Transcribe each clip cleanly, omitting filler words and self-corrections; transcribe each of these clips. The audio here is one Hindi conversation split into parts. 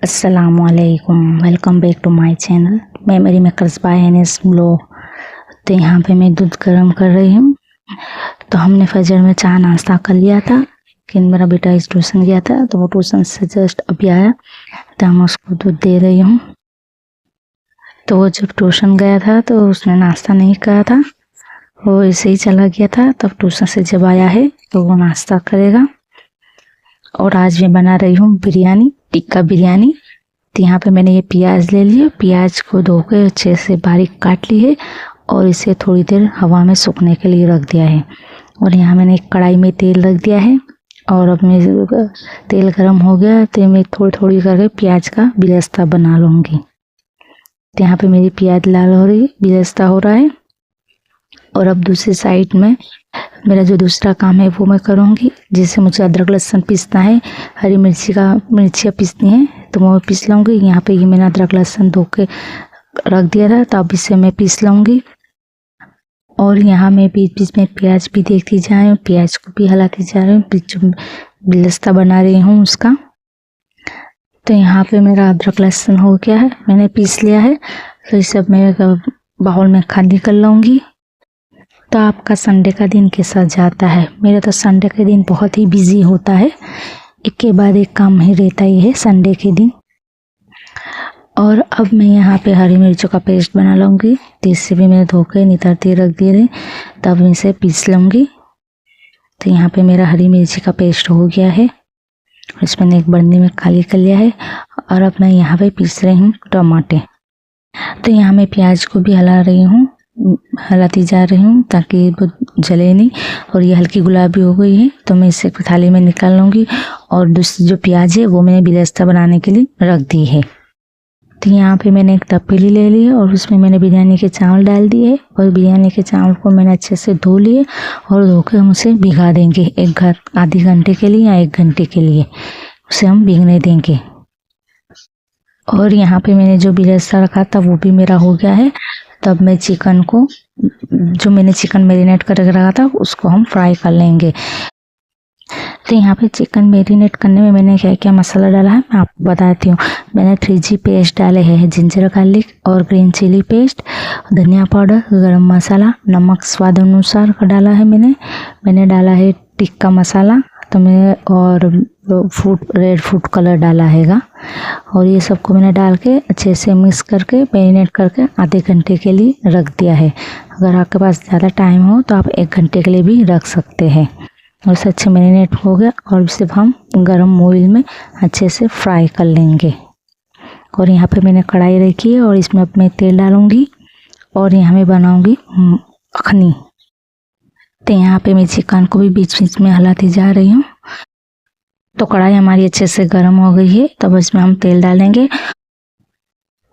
अस्सलामुअलैकुम, welcome back to my channel. मैं मेरी मेकर्स बाय एनएस ब्लॉग। तो यहाँ पे मैं दूध गर्म कर रही हूँ। तो हमने फजर में चाय नाश्ता कर लिया था कि मेरा बेटा इस ट्यूशन गया था, तो वो ट्यूशन से जस्ट अभी आया तो हम उसको दूध दे रही हूँ। तो वो जब ट्यूशन गया था तो उसने नाश्ता नहीं करा था, वो ऐसे ही चला गया था। तब ट्यूशन से जब आया है तो वो नाश्ता करेगा। और आज मैं बना रही हूँ बिरयानी, टिक्का बिरयानी। तो यहाँ पे मैंने ये प्याज ले लिया, प्याज को धो के अच्छे से बारीक काट ली है और इसे थोड़ी देर हवा में सूखने के लिए रख दिया है। और यहाँ मैंने एक कढ़ाई में तेल रख दिया है और अब मैं तेल गरम हो गया तो मैं थोड़ी थोड़ी करके प्याज का बिरस्ता बना लूँगी। तो यहाँ पे मेरी प्याज लाल हो रही है, बिरस्ता हो रहा है। और अब दूसरी साइड में मेरा जो दूसरा काम है वो मैं करूँगी। जैसे मुझे अदरक लहसुन पीसना है, हरी मिर्चियाँ पीसनी है तो मैं पीस लूँगी। यहाँ पे ये मैंने अदरक लहसुन धो के रख दिया था, तो अब इसे मैं पीस लूँगी। और यहाँ मैं बीच बीच में प्याज भी देखती जा रही हूँ, प्याज को भी हिलाती जा रही हूँ, बीच में बिलस्ता बना रही हूँ उसका। तो यहाँ पे मेरा अदरक लहसुन हो गया है, मैंने पीस लिया है। तो इसे अब मैं बाउल में खाली कर लूँगी। तो आपका संडे का दिन कैसा जाता है? मेरा तो संडे के दिन बहुत ही बिजी होता है, एक के बाद एक काम ही रहता ही है संडे के दिन। और अब मैं यहाँ पे हरी मिर्चों का पेस्ट बना लूँगी। तो इससे भी मैं धो के नितरती रख दी रही, तब इसे पीस लूँगी। तो यहाँ पे मेरा हरी मिर्ची का पेस्ट हो गया है, इसमें मैंने एक बर्नी में खाली कर लिया है। और अब मैं यहाँ पे पीस रही हूँ टमाटे। तो यहाँ मैं प्याज को भी हिलाती जा रही हूँ ताकि वो जले नहीं। और ये हल्की गुलाबी हो गई है तो मैं इसे थाली में निकाल लूँगी। और दूसरी जो प्याज है वो मैंने बिरस्ता बनाने के लिए रख दी है। तो यहाँ पे मैंने एक तपेली ले ली है और उसमें मैंने बिरयानी के चावल डाल दिए है। और बिरयानी के चावल को मैंने अच्छे से धो लिए और धो के हम उसे भिगा देंगे आधे घंटे के लिए या 1 घंटे के लिए उसे हम भीगने देंगे। और यहाँ पे मैंने जो बिरस्ता रखा था वो भी मेरा हो गया है। तब मैं जो मैंने चिकन मैरिनेट करके रखा था उसको हम फ्राई कर लेंगे। तो यहाँ पे चिकन मैरिनेट करने में मैंने क्या क्या मसाला डाला है मैं आपको बताती हूँ। मैंने 3G पेस्ट डाले हैं, जिंजर गार्लिक और ग्रीन चिली पेस्ट, धनिया पाउडर, गरम मसाला, नमक स्वाद अनुसार का डाला है मैंने डाला है टिक्का मसाला तो मैं और रेड फूड कलर डाला हैगा। और ये सबको मैंने डाल के अच्छे से मिक्स करके मैरिनेट करके आधे घंटे के लिए रख दिया है। अगर आपके पास ज़्यादा टाइम हो तो आप 1 घंटे के लिए भी रख सकते हैं। और इसे अच्छे मैरिनेट हो गया और इसे हम गरम ऑयल में अच्छे से फ्राई कर लेंगे। और यहाँ पे मैंने कढ़ाई रखी है और इसमें अब मैं तेल डालूँगी और यहाँ मैं बनाऊँगी अखनी। तो यहाँ पे मैं चिकन को भी बीच बीच में हिलाती जा रही हूँ। तो कढ़ाई हमारी अच्छे से गर्म हो गई है, तब इसमें हम तेल डालेंगे।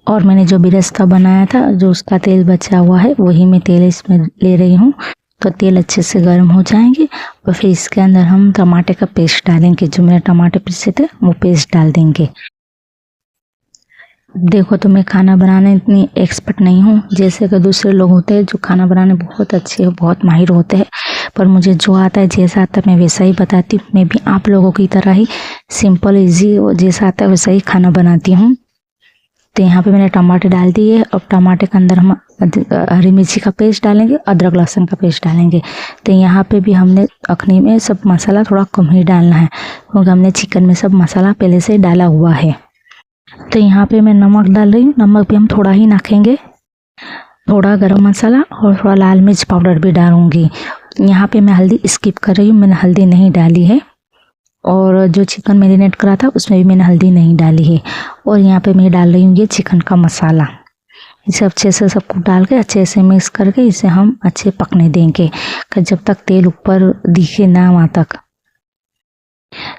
और मैंने जो बिरस्ता बनाया था, जो उसका तेल बचा हुआ है वही मैं तेल इसमें ले रही हूँ। तो तेल अच्छे से गर्म हो जाएंगे और फिर इसके अंदर हम टमाटर का पेस्ट डालेंगे। जो मैंने टमाटर पीसे थे वो पेस्ट डाल देंगे। देखो तो मैं खाना बनाने इतनी एक्सपर्ट नहीं हूँ, जैसे कि दूसरे लोग होते हैं जो खाना बनाने बहुत अच्छे बहुत माहिर होते हैं। पर मुझे जो आता है जैसा आता है मैं वैसा ही बताती हूँ। मैं भी आप लोगों की तरह ही सिंपल इजी जैसा आता है वैसा ही खाना बनाती हूँ। तो यहाँ पे मैंने टमाटर डाल दिए। अब टमाटर के अंदर हम हरी मिर्ची का पेस्ट डालेंगे, अदरक लहसुन का पेस्ट डालेंगे। तो यहाँ पे भी हमने अखनी में सब मसाला थोड़ा कम ही डालना है क्योंकि हमने चिकन में सब मसाला पहले से डाला हुआ है। तो यहाँ पे मैं नमक डाल रही हूँ, नमक भी हम थोड़ा ही नाखेंगे, थोड़ा गरम मसाला और थोड़ा लाल मिर्च पाउडर भी डालूंगी। यहाँ पे मैं हल्दी स्किप कर रही हूँ, मैंने हल्दी नहीं डाली है। और जो चिकन मैरिनेट करा था उसमें भी मैंने हल्दी नहीं डाली है। और यहाँ पे मैं डाल रही हूँ ये चिकन का मसाला। इसे अच्छे से सबको डाल के अच्छे से मिक्स करके इसे हम अच्छे पकने देंगे जब तक तेल ऊपर दिखे ना वहाँ तक।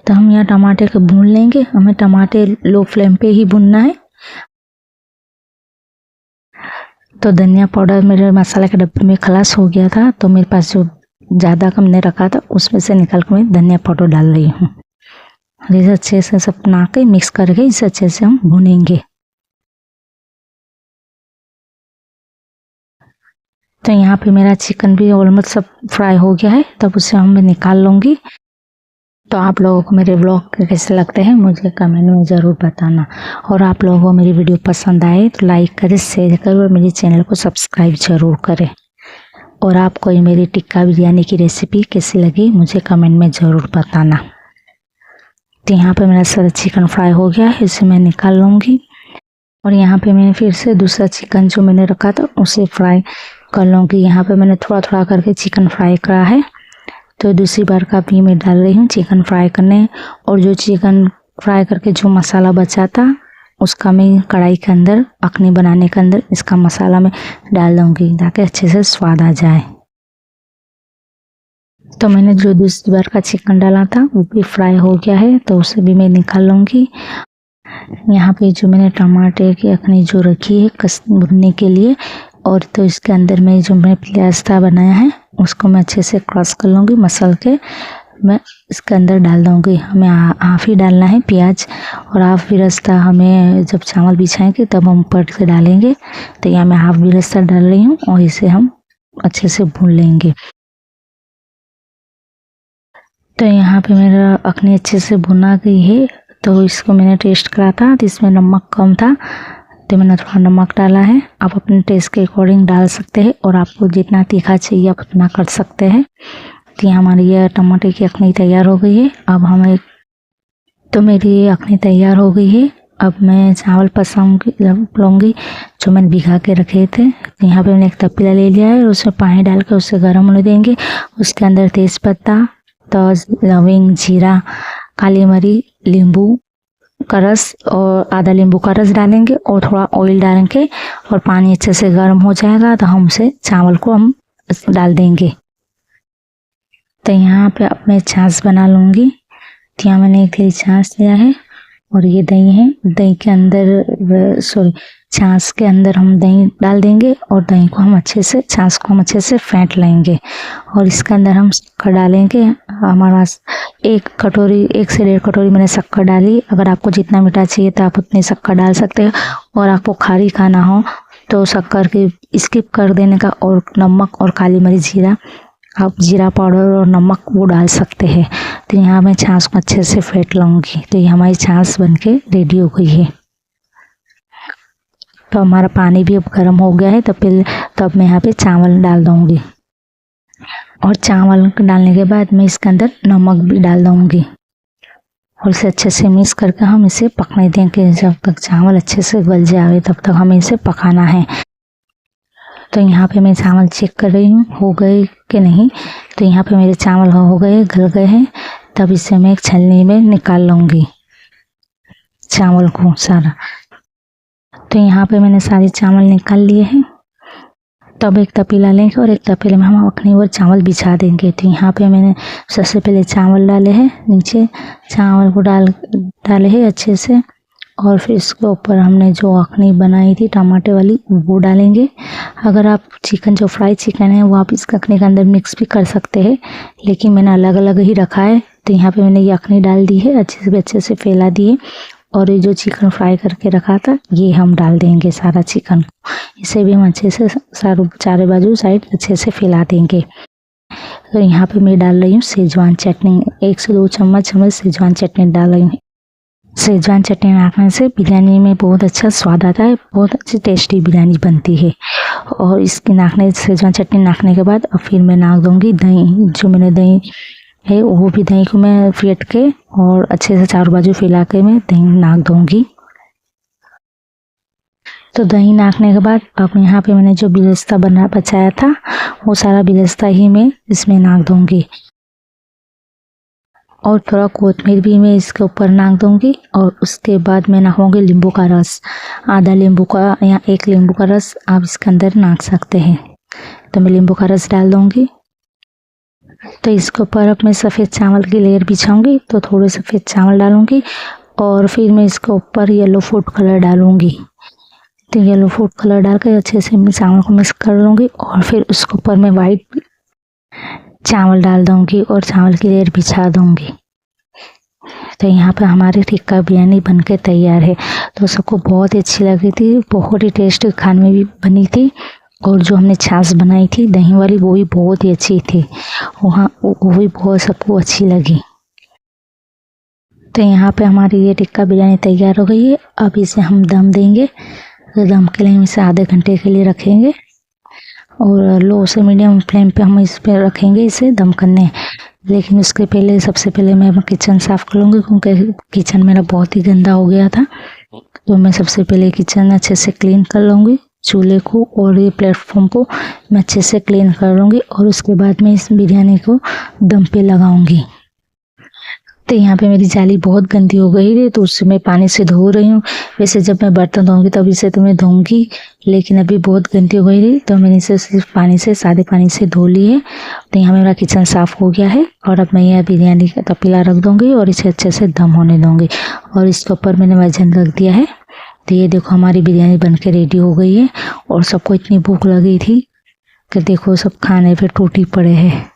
तो हम यहाँ टमाटर को भून लेंगे, हमें टमाटर लो फ्लेम पे ही भूनना है। तो धनिया पाउडर मेरे मसाला के डब्बे में खलास हो गया था, तो मेरे पास जो ज़्यादा कम ने रखा था उसमें से निकाल कर मैं धनिया पाउडर डाल रही हूँ। इसे अच्छे से सब बना के मिक्स करके इसे अच्छे से हम भूनेंगे। तो यहाँ पे मेरा चिकन भी ऑलमोस्ट सब फ्राई हो गया है, तब उसे हम निकाल लूँगी। तो आप लोगों को मेरे व्लॉग कैसे लगते हैं मुझे कमेंट में ज़रूर बताना। और आप लोगों को मेरी वीडियो पसंद आए तो लाइक करें, शेयर करें और मेरे चैनल को सब्सक्राइब ज़रूर करें। और आपको ये मेरी टिक्का बिरयानी की रेसिपी कैसी लगी मुझे कमेंट में ज़रूर बताना। तो यहाँ पे मेरा सारा चिकन फ्राई हो गया है, इसे मैं निकाल लूँगी। और यहाँ पे मैंने फिर से दूसरा चिकन जो मैंने रखा था उसे फ्राई कर लूँगी। यहाँ पे मैंने थोड़ा थोड़ा करके चिकन फ्राई करा है, तो दूसरी बार का भी मैं डाल रही हूँ चिकन फ्राई करने। और जो चिकन फ्राई करके जो मसाला बचा था उसका मैं कढ़ाई के अंदर अखनी बनाने के अंदर इसका मसाला मैं डाल दूँगी ताकि अच्छे से स्वाद आ जाए। तो मैंने जो दूसरी बार का चिकन डाला था वो भी फ्राई हो गया है, तो उसे भी मैं निकाल लूँगी। यहाँ पे जो मैंने टमाटर की अखनी जो रखी है भुनने के लिए, और तो इसके अंदर में जो मैं प्यास्ता बनाया है उसको मैं अच्छे से क्रश कर लूँगी, मसल के मैं इसके अंदर डाल दूँगी। हमें हाफ ही डालना है प्याज, और हाफ बिरस्ता हमें जब चावल बिछाएंगे तब हम ऊपर से डालेंगे। तो यहाँ मैं हाफ बिरस्ता डाल रही हूँ और इसे हम अच्छे से भून लेंगे। तो यहाँ पे मेरा अखनी अच्छे से भुना गई है। तो इसको मैंने टेस्ट करा था तो इसमें नमक कम था, तो मैंने थोड़ा नमक डाला है। आप अपने टेस्ट के अकॉर्डिंग डाल सकते हैं और आपको जितना तीखा चाहिए आप उतना कर सकते हैं। तो हमारी ये टमाटर की अखनी तैयार हो गई है। अब हमें तो मेरी ये अखनी तैयार हो गई है। अब मैं चावल लूँगी जो मैंने भिगा के रखे थे। तो यहाँ पे मैंने एक तपेला ले लिया है और उसमें पानी डाल कर उसे गर्म होने देंगे। उसके अंदर तेज़पत्ता, तज, लविंग, जीरा, काली मिर्च, नींबू का रस और आधा नींबू का रस डालेंगे और थोड़ा ऑयल डालेंगे। और पानी अच्छे से गर्म हो जाएगा तो हम उसे चावल को हम डाल देंगे। तो यहाँ पे अब मैं छाछ बना लूँगी। तो यहाँ मैंने 1 गिलास छाछ लिया है और ये दही है। दही के अंदर छाछ के अंदर हम दही डाल देंगे और दही को हम अच्छे से छाछ को हम अच्छे से फेंट लेंगे। और इसके अंदर हम शक्कर डालेंगे। हमारे पास 1 से 1.5 कटोरी मैंने शक्कर डाली। अगर आपको जितना मीठा चाहिए तो आप उतनी शक्कर डाल सकते हैं। और आपको खारी खाना हो तो शक्कर की स्किप कर देने का, और नमक और काली मिर्च, जीरा, आप जीरा पाउडर और नमक वो डाल सकते हैं। तो यहाँ मैं छाछ को अच्छे से फेंट लूँगी। तो ये हमारी छाछ बनके रेडी हो गई है। तो हमारा पानी भी अब गर्म हो गया है। तब मैं यहाँ पे चावल डाल दूँगी। और चावल डालने के बाद मैं इसके अंदर नमक भी डाल दूँगी और इसे अच्छे से मिक्स करके हम इसे पकने देंगे। जब तक चावल अच्छे से गल जाए तब तक हमें इसे पकाना है। तो यहाँ पे मैं चावल चेक कर रही हूँ हो गए कि नहीं। तो यहाँ पे मेरे चावल हो गए, गल गए हैं। तब इसे मैं एक छलनी में निकाल लूँगी चावल को सारा। तो यहाँ पे मैंने सारे चावल निकाल लिए हैं। तब एक तपेला लेंगे और एक तपेले में हम अखनी और चावल बिछा देंगे। तो यहाँ पे मैंने सबसे पहले चावल डाले हैं, नीचे चावल को डाले हैं अच्छे से। और फिर इसके ऊपर हमने जो अखनी बनाई थी टमाटर वाली वो डालेंगे। अगर आप चिकन जो फ्राई चिकन है वो आप इस अखनी के अंदर मिक्स भी कर सकते हैं, लेकिन मैंने अलग अलग ही रखा है। तो यहाँ पे मैंने ये अखनी डाल दी है, अच्छे से फैला दिए। और ये जो चिकन फ्राई करके रखा था ये हम डाल देंगे सारा चिकन को। इसे भी हम अच्छे से चारों बाजू साइड अच्छे से फैला देंगे। तो यहाँ पे मैं डाल रही हूँ सेजवान चटनी। 1 से 2 चम्मच सेजवान चटनी डाल रही हूँ। सेजवान चटनी नाखने से बिरयानी में बहुत अच्छा स्वाद आता है, बहुत अच्छी टेस्टी बिरयानी बनती है। और इसकी सेजवान चटनी नाखने के बाद अब फिर मैं नाक दूँगी दही। जो मैंने दही है वो भी दही को मैं फेंट के और अच्छे से चारों बाजू फैला के मैं दही नाक दूँगी। तो दही नाखने के बाद अब यहाँ पे मैंने जो बिरस्ता बचाया था वो सारा बिरस्ता ही मैं इसमें नाक दूँगी। और थोड़ा कोथिमीर भी मैं इसके ऊपर नाक दूँगी। और उसके बाद मैं नाखूँगी नींबू का रस, आधा नींबू का या 1 नींबू का रस आप इसके अंदर नाक सकते हैं। तो मैं नींबू का रस डाल दूँगी। तो इसके ऊपर अब मैं सफ़ेद चावल की लेयर बिछाऊँगी। तो थोड़े सफ़ेद चावल डालूँगी और फिर मैं इसके ऊपर येलो फूड कलर डालूँगी। तो येलो फूड कलर डाल कर अच्छे से मैं चावल को मिक्स कर लूँगी। और फिर उसके ऊपर मैं वाइट चावल डाल दूँगी और चावल की लेयर बिछा दूँगी। तो यहाँ पे हमारी टिक्का बिरयानी बनके तैयार है। तो सबको बहुत ही अच्छी लगी थी, बहुत ही टेस्टी खाने में भी बनी थी। और जो हमने छाछ बनाई थी दही वाली वो भी बहुत ही अच्छी थी, वो भी बहुत सबको अच्छी लगी। तो यहाँ पे हमारी ये टिक्का बिरयानी तैयार हो गई है। अब इसे हम दम देंगे। तो दम के लिए हम इसे आधे घंटे के लिए रखेंगे और लो से मीडियम फ्लेम पे हम इस पे रखेंगे इसे दम करने। लेकिन उसके पहले सबसे पहले मैं किचन साफ़ कर लूँगी, क्योंकि किचन मेरा बहुत ही गंदा हो गया था। तो मैं सबसे पहले किचन अच्छे से क्लीन कर लूँगी, चूल्हे को और ये प्लेटफॉर्म को मैं अच्छे से क्लीन कर लूँगी और उसके बाद मैं इस बिरयानी को दम पे लगाऊंगी। तो यहाँ पे मेरी जाली बहुत गंदी हो गई है, तो उससे मैं पानी से धो रही हूँ। वैसे जब मैं बर्तन धोऊंगी तब इसे तो मैं धोऊंगी, लेकिन अभी बहुत गंदी हो गई है तो मैंने इसे सिर्फ पानी से, सादे पानी से धो ली है। तो यहाँ मेरा किचन साफ़ हो गया है और अब मैं यह बिरयानी का तपीला रख दूँगी और इसे अच्छे से दम होने दूँगी। और इसके ऊपर मैंने वजन रख दिया है। तो ये देखो हमारी बिरयानी बन के रेडी हो गई है और सबको इतनी भूख लगी थी कि देखो सब खाने पे टूटी पड़े हैं।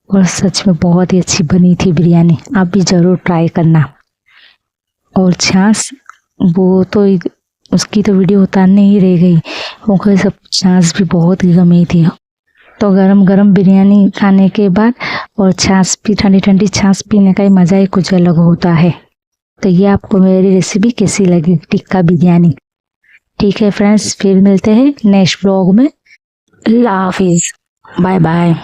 और सच में बहुत ही अच्छी बनी थी बिरयानी, आप भी ज़रूर ट्राई करना। और छाछ वो तो उसकी तो वीडियो उतारने ही रह गई, क्योंकि सब छाछ भी बहुत ही गमी थी। तो गरम गरम बिरयानी खाने के बाद और छाछ भी, ठंडी ठंडी छाछ पीने का ही मज़ा ही कुछ अलग होता है। तो ये आपको मेरी रेसिपी कैसी लगी टिक्का बिरयानी? ठीक है फ्रेंड्स, फिर मिलते हैं नेक्स्ट ब्लॉग में। अल्लाह हाफिज़, बाय बाय।